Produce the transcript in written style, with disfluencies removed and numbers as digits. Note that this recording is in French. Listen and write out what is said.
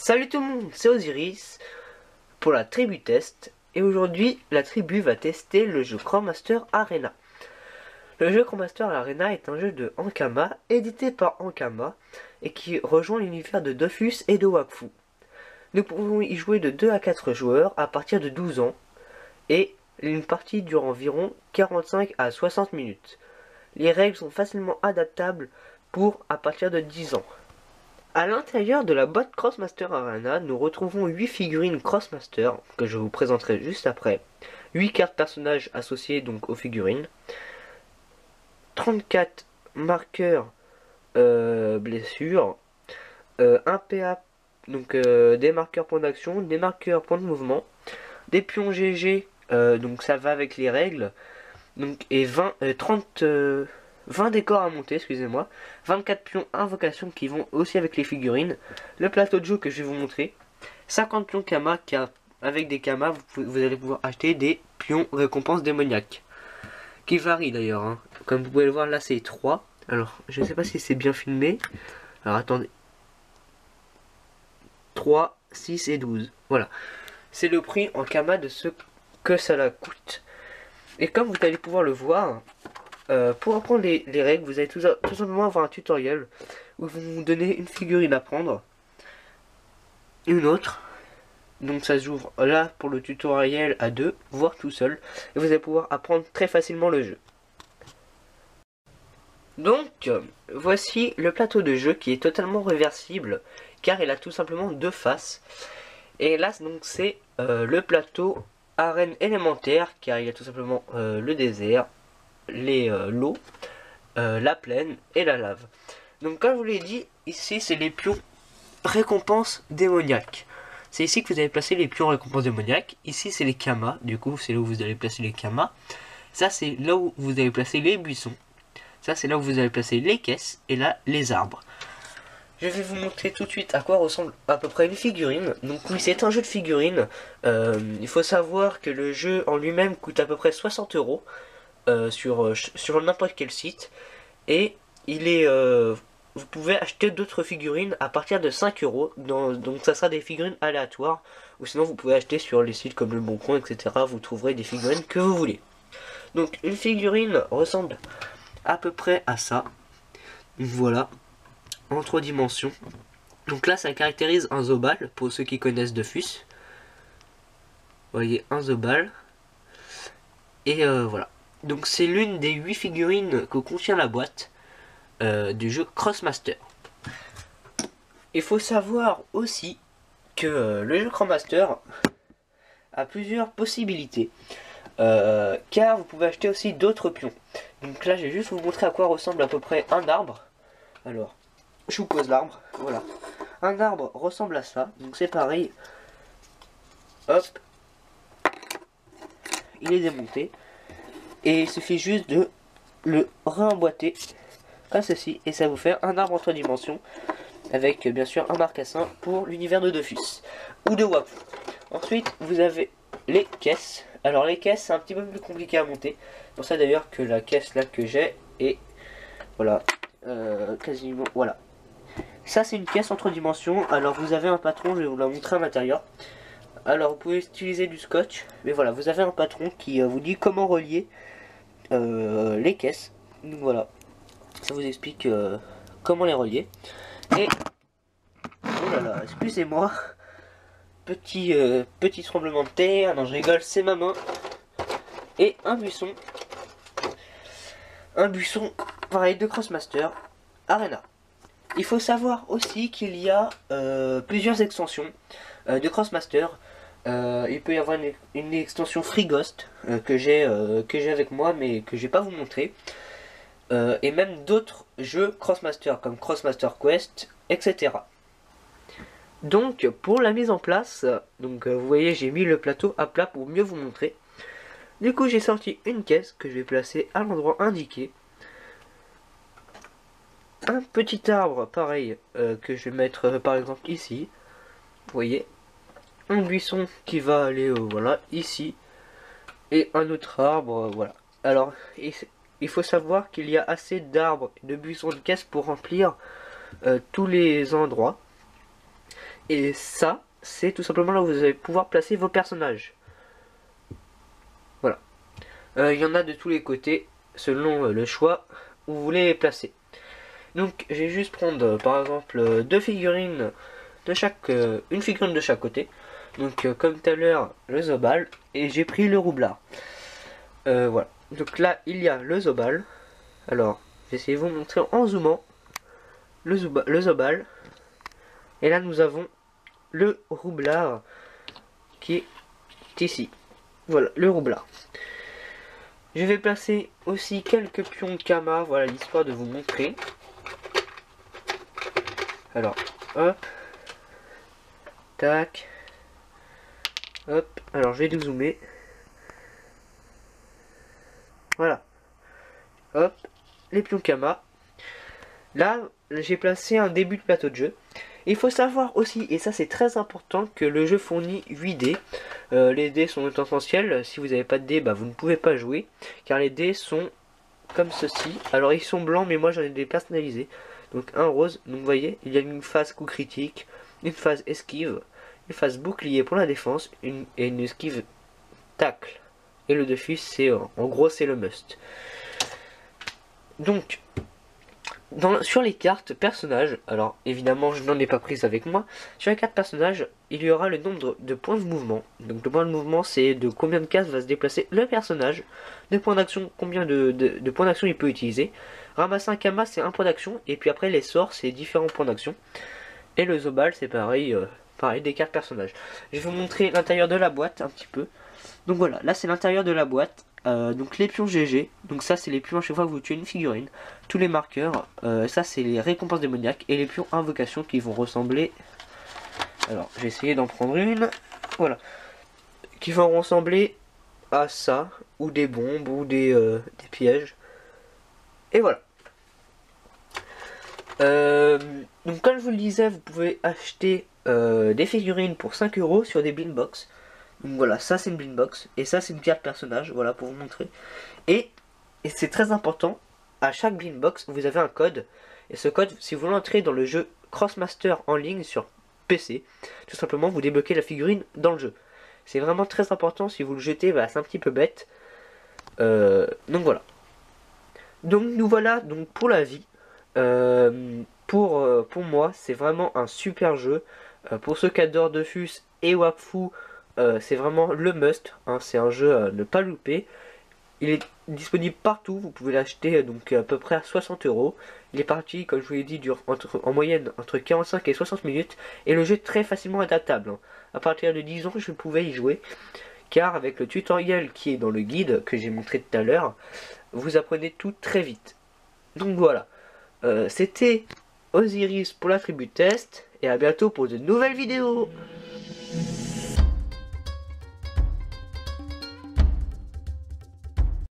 Salut tout le monde, c'est Osiris pour la tribu test et aujourd'hui la tribu va tester le jeu Crowmaster Arena. Le jeu Crowmaster Arena est un jeu de Ankama édité par Ankama et qui rejoint l'univers de Dofus et de Wakfu. Nous pouvons y jouer de 2 à 4 joueurs à partir de 12 ans et une partie dure environ 45 à 60 minutes. Les règles sont facilement adaptables pour à partir de 10 ans. À l'intérieur de la boîte Crowmaster Arena, nous retrouvons 8 figurines Crowmaster que je vous présenterai juste après, 8 cartes personnages associées donc aux figurines, 34 marqueurs blessures, un PA, donc des marqueurs points d'action, des marqueurs points de mouvement, des pions GG, donc ça va avec les règles, donc, et 20 décors à monter, excusez-moi, 24 pions invocation qui vont aussi avec les figurines, le plateau de jeu que je vais vous montrer, 50 pions Kama, car avec des Kama vous allez pouvoir acheter des pions récompenses démoniaques, qui varient d'ailleurs, hein. Comme vous pouvez le voir là c'est 3, alors je ne sais pas si c'est bien filmé, alors attendez, 3, 6 et 12, voilà, c'est le prix en Kama de ce que ça la coûte, et comme vous allez pouvoir le voir, pour apprendre les règles, vous allez tout simplement avoir un tutoriel où vous vous donner une figurine à prendre, une autre. Donc ça s'ouvre là pour le tutoriel à 2, voire tout seul. Et vous allez pouvoir apprendre très facilement le jeu. Donc, voici le plateau de jeu qui est totalement réversible, car il a tout simplement 2 faces. Et là, donc c'est le plateau arène élémentaire, car il y a tout simplement le désert, l'eau, la plaine et la lave. Donc comme je vous l'ai dit, ici c'est les pions récompenses démoniaques. C'est ici que vous allez placer les pions récompenses démoniaques. Ici c'est les Kama, du coup c'est là où vous allez placer les Kama. Ça c'est là où vous allez placer les buissons. Ça c'est là où vous allez placer les caisses. Et là les arbres. Je vais vous montrer tout de suite à quoi ressemble à peu près une figurine. Donc oui, c'est un jeu de figurines. Il faut savoir que le jeu en lui-même coûte à peu près 60 € sur n'importe quel site. Et il est, vous pouvez acheter d'autres figurines à partir de 5 €. Donc ça sera des figurines aléatoires. Ou sinon vous pouvez acheter sur les sites comme Le Bon Coin, etc. Vous trouverez des figurines que vous voulez. Donc une figurine ressemble à peu près à ça. Voilà. En 3 dimensions. Donc là ça caractérise un Zobal, pour ceux qui connaissent Dofus. Vous voyez, un Zobal. Et voilà. Donc c'est l'une des 8 figurines que contient la boîte du jeu Crowmaster. Il faut savoir aussi que le jeu Crowmaster a plusieurs possibilités. Car vous pouvez acheter aussi d'autres pions. Donc là je vais juste vous montrer à quoi ressemble à peu près un arbre. Alors, je vous pose l'arbre, voilà. Un arbre ressemble à ça, donc c'est pareil. Hop. Il est démonté. Et il suffit juste de le réemboîter comme ceci. Et ça vous fait un arbre en 3 dimensions. Avec bien sûr un marcassin pour l'univers de Dofus. Ou de Wakfu. Ensuite vous avez les caisses. Alors les caisses c'est un petit peu plus compliqué à monter. C'est pour ça d'ailleurs que la caisse là que j'ai est... Voilà. Quasiment... Voilà. Ça c'est une caisse en 3 dimensions. Alors vous avez un patron, je vais vous la montrer à l'intérieur. Alors vous pouvez utiliser du scotch. Mais voilà, vous avez un patron qui vous dit comment relier les caisses. Donc voilà, ça vous explique comment les relier. Et oh là là, excusez-moi, petit tremblement de terre. Non, je rigole, c'est ma main. Et un buisson pareil de Crowmaster Arena. Il faut savoir aussi qu'il y a plusieurs extensions de Crowmaster. Il peut y avoir une extension Free Ghost que j'ai avec moi mais que je vais pas vous montrer. Et même d'autres jeux Crowmaster comme Crowmaster Quest, etc. Donc pour la mise en place, donc vous voyez j'ai mis le plateau à plat pour mieux vous montrer. Du coup j'ai sorti une caisse que je vais placer à l'endroit indiqué. Un petit arbre pareil que je vais mettre par exemple ici. Vous voyez. Un buisson qui va aller voilà ici. Et un autre arbre voilà. Alors il faut savoir qu'il y a assez d'arbres, de buissons de caisse pour remplir tous les endroits. Et ça, c'est tout simplement là où vous allez pouvoir placer vos personnages. Voilà. Il y en a de tous les côtés, selon le choix où vous voulez les placer. Donc, je vais juste prendre, par exemple, deux figurines de chaque, une figurine de chaque côté. Donc, comme tout à l'heure, le Zobal, et j'ai pris le Roublard. Voilà. Donc là, il y a le Zobal. Alors, je vais essayer de vous montrer en zoomant le Zobal. Et là, nous avons le Roublard qui est ici. Voilà, le Roublard. Je vais placer aussi quelques pions de Kama, voilà, l'histoire de vous montrer. Alors, hop. Tac. Hop. Alors, je vais zoomer. Voilà. Hop. Les pions Kama. Là, j'ai placé un début de plateau de jeu. Il faut savoir aussi, et ça c'est très important, que le jeu fournit 8 dés. Les dés sont essentiels. Si vous n'avez pas de dés, bah, vous ne pouvez pas jouer. Car les dés sont comme ceci. Alors ils sont blancs, mais moi j'en ai des personnalisés. Donc un rose. Donc vous voyez, il y a une phase coup critique, une phase esquive, une phase bouclier pour la défense, et une esquive tacle. Et le défi, c'est en gros, c'est le must. Donc, sur les cartes personnages, alors évidemment je n'en ai pas prise avec moi, sur les cartes personnages il y aura le nombre de points de mouvement. Donc le point de mouvement c'est de combien de cases va se déplacer le personnage, de points d'action, combien de points d'action il peut utiliser. Ramasser un Kama c'est un point d'action, et puis après les sorts c'est différents points d'action. Et le Zobal c'est pareil, pareil des cartes personnages. Je vais vous montrer l'intérieur de la boîte un petit peu. Donc voilà, là c'est l'intérieur de la boîte. Donc les pions GG, donc ça c'est les pions à chaque fois que vous tuez une figurine. Tous les marqueurs, ça c'est les récompenses démoniaques. Et les pions invocation qui vont ressembler, alors j'ai essayé d'en prendre une, voilà, qui vont ressembler à ça, ou des bombes, ou des pièges. Et voilà. Donc comme je vous le disais, vous pouvez acheter des figurines pour 5 € sur des blind box. Donc voilà, ça c'est une blind box, et ça c'est une carte personnage, voilà pour vous montrer. Et c'est très important, à chaque blind box vous avez un code, et ce code, si vous l'entrez dans le jeu Crossmaster en ligne sur PC, tout simplement vous débloquez la figurine dans le jeu. C'est vraiment très important, si vous le jetez, bah, c'est un petit peu bête. Donc voilà. Donc nous voilà donc pour la vie. Pour moi, c'est vraiment un super jeu. Pour ceux qui adorent Dofus et Wakfu, c'est vraiment le must. Hein, c'est un jeu à ne pas louper. Il est disponible partout. Vous pouvez l'acheter donc à peu près à 60 €. Il est parti, comme je vous l'ai dit, dure en moyenne entre 45 et 60 minutes. Et le jeu est très facilement adaptable. Hein. À partir de 10 ans, je pouvais y jouer. Car avec le tutoriel qui est dans le guide que j'ai montré tout à l'heure, vous apprenez tout très vite. Donc voilà. C'était Osiris pour la tribu test, et à bientôt pour de nouvelles vidéos.